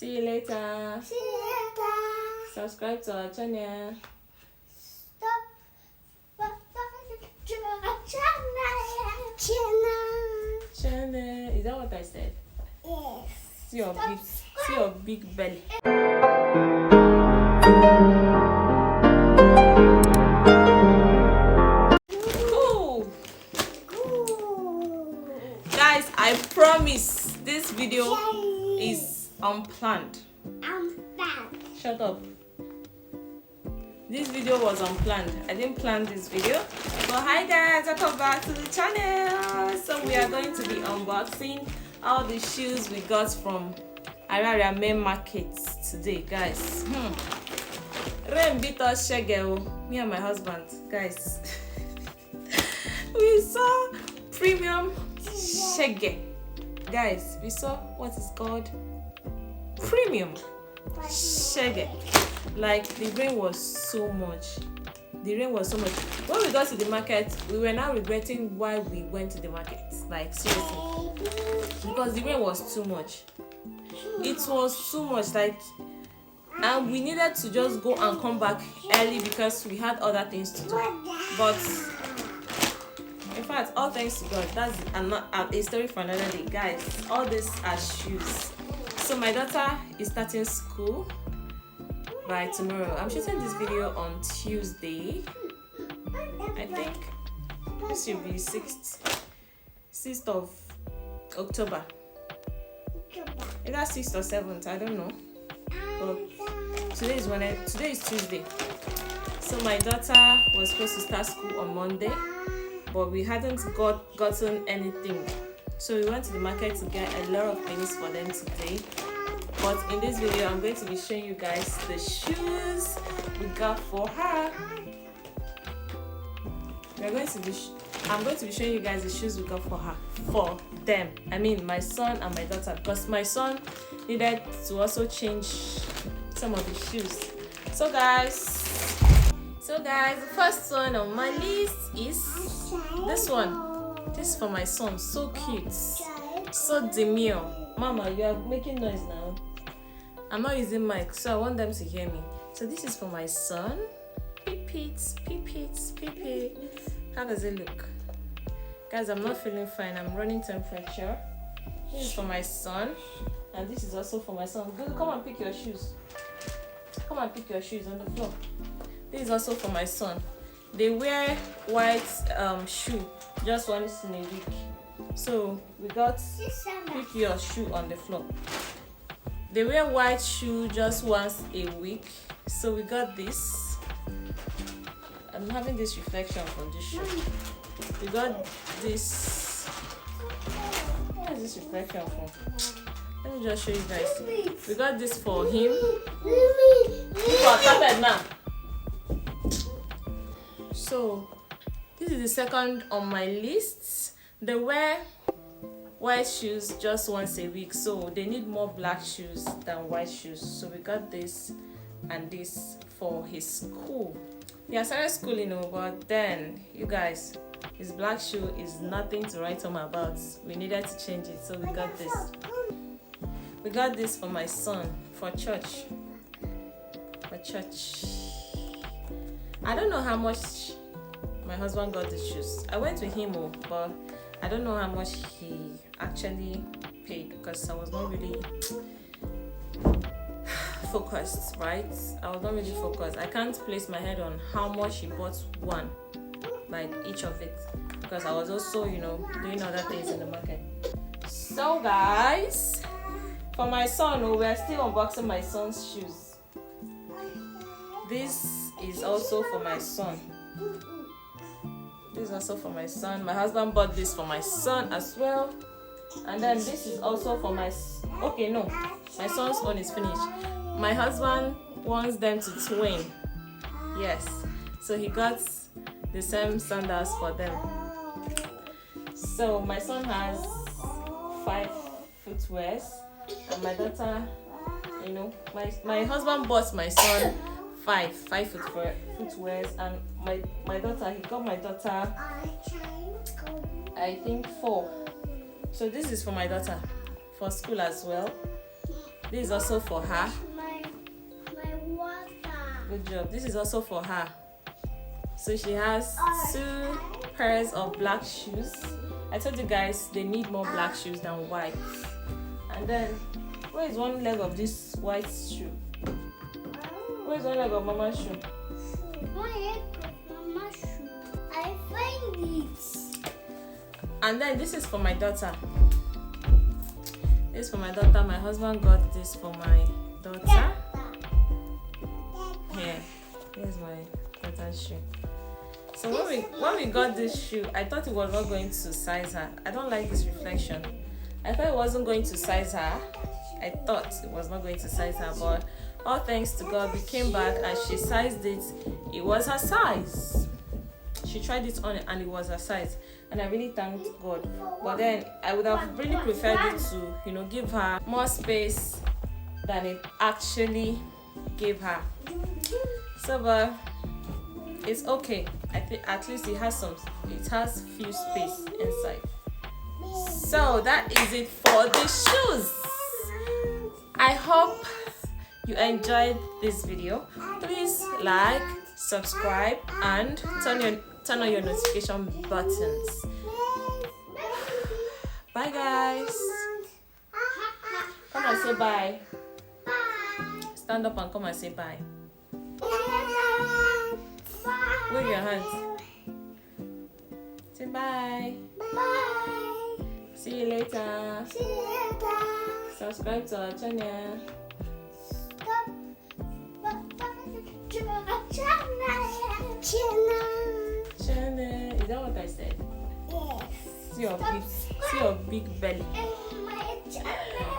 See you later. See you later. Subscribe to our channel. Channel. Is that what I said? Yes. See your big belly. Cool. Guys, I promise this video is unplanned. Shut up. This video was unplanned. I didn't plan this video. But hi guys, welcome back to the channel. So we are going to be unboxing all the shoes we got from Araria main market today, guys. Rain beat us shege, me and my husband, guys. We saw premium shege. Guys, we saw what is called premium shege. Like the rain was so much. When we got to the market, we were now regretting why we went to the market. Like seriously, because the rain was too much. It was too much, like, and we needed to just go and come back early because we had other things to do. But in fact, all thanks to God, that's a story for another day, guys. All these are shoes. So my daughter is starting school by tomorrow. I'm shooting this video on Tuesday. I think this should be 6th of October. Either 6th or 7th, I don't know. But today is Tuesday. So my daughter was supposed to start school on Monday, but we hadn't gotten anything. So we went to the market to get a lot of things for them today. But in this video, I'm going to be showing you guys the shoes we got for her. I'm going to be showing you guys the shoes we got for them. I mean, my son and my daughter, because my son needed to also change some of the shoes. So guys, the first one on my list is this one. This is for my son. So cute, so demure. Mama, you are making noise now. I'm not using mic, so I want them to hear me. So this is for my son. Peep. How does it look? Guys, I'm not feeling fine. I'm running temperature. This is for my son. And this is also for my son. Come and pick your shoes. Come and pick your shoes on the floor. This is also for my son. They wear white shoe just once in a week. So we got pick your shoe on the floor. They wear white shoe just once a week. So we got this. I'm having this reflection from this shoe. We got this. Where is this reflection from? Let me just show you guys. We got this for him. Look what happened now. So this is the second on my list. They wear white shoes just once a week, so they need more black shoes than white shoes. So we got this and this for his school. He has started school, but then you guys, his black shoe is nothing to write home about. We needed to change it, so we got this. We got this for my son for church. I don't know how much my husband got the shoes. I went with him, but I don't know how much he actually paid because I was not really focused, right? I was not really focused. I can't place my head on how much he bought one, like each of it, because I was also, doing other things in the market. So guys, for my son, we're still unboxing my son's shoes. This is also for my son. This is also for my son. My husband bought this for my son as well. And then this is also for my son's one is finished. My husband wants them to twin. Yes. So he got the same sandals for them. So my son has 5 footwears. And my daughter, my husband bought my son 5 footwears, and my daughter, he got my daughter, I think 4. So this is for my daughter for school as well. This is also for her. My water. Good job. This is also for her. So she has 2 pairs of black shoes. I told you guys they need more black shoes than white. And then, where is one leg of this white shoe? Where is one leg of Mama's shoe? One leg of Mama's shoe. I find it. And then this is for my daughter. This is for my daughter. My husband got this for my daughter. Here. Here's my daughter's shoe. So when we got this shoe, I thought it was not going to size her. I don't like this reflection. I thought it wasn't going to size her. I thought it was not going to size her, but all thanks to God, we came back and she sized it. It was her size. She tried it on and it was her size, and I really thanked God. But then I would have really preferred it to, give her more space than it actually gave her. So, but it's okay. I think at least it has few space inside. So that is it for the shoes. I hope you enjoyed this video. Please like, subscribe, and turn on your notification buttons. Bye guys. Come and say bye. Stand up and come and say bye. Wave your hands. Say bye. Bye. See you later. See you later. Subscribe to our channel. Channel. Is that what I said? Yes. See your big belly. My channel.